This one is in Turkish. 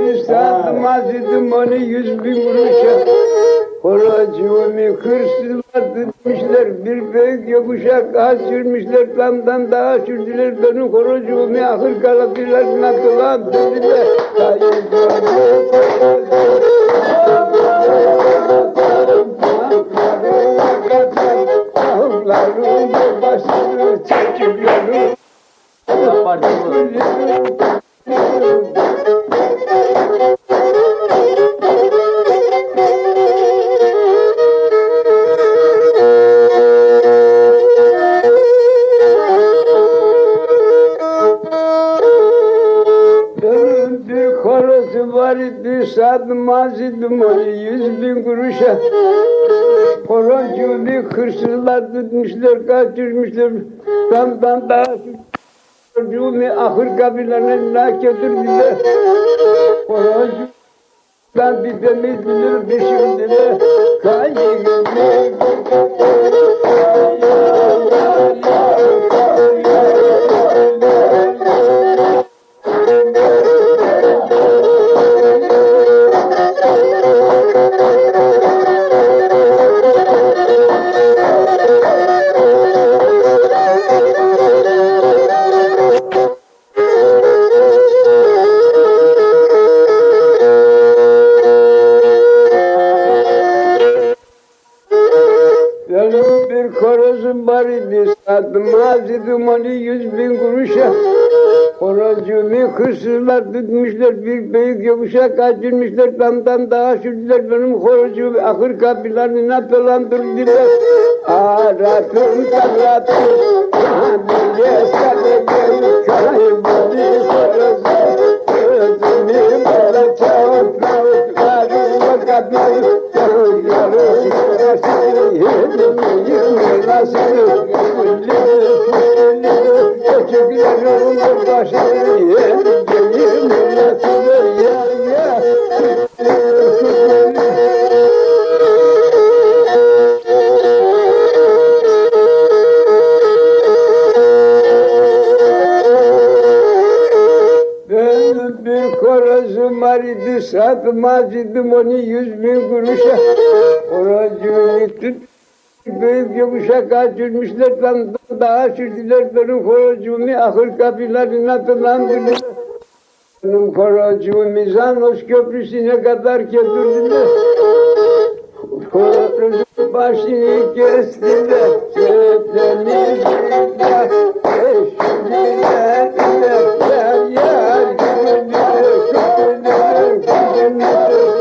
bir satmaz idim onu 100.000 kuruşa. Horacığımı hırsızlar tutmuşlar, bir büyük yokuşa kaçırmışlar, damdan dağa sürdüler, benim horacığımı ahır kalabilirler, nakılan dediler. Ahırların başını çekip yanı. Benim bir horozu var idi, satmaz idim onu 100.000 kuruşa. Horocuğumu hırsızlar tutmuşlar, kaçırmışlar, damdan dağa horocuğumu ahır kabilelerine götürdüler. Horocuğumdan bir temiz bilir düşündüler. Benim bir horozum var idi, satmaz idim onu 100.000 kuruşa. Horocuğumu hırsızlar tutmuşlar, bir büyük yokuşa kaçırmışlar, damdan dağa sürdüler, benim horocuğumu ahır kapılarına dolandırdılar. Aradım tarattım, hamile sarıyorum, kaybını soracağım, özümü bulacağım, tavuklarımı kapıyorum, yavrularım, çocuklarımın başını yedim, milletine ya. Benim bir horozum var idi, satmaz idim onu 100.000 kuruşa. Horocuğumu tut, büyük yokuşa kaçırmışlar, damdan dağa sürdüler, benim horocuğumu ahır kapılarına dolandırdılar. Benim horocuğumu Zanos Köprüsü'ne kadar götürdüler. Horozun başını kestiler, denizler, eşliler, yar yar, gülüyor, gülüyor, gülüyor.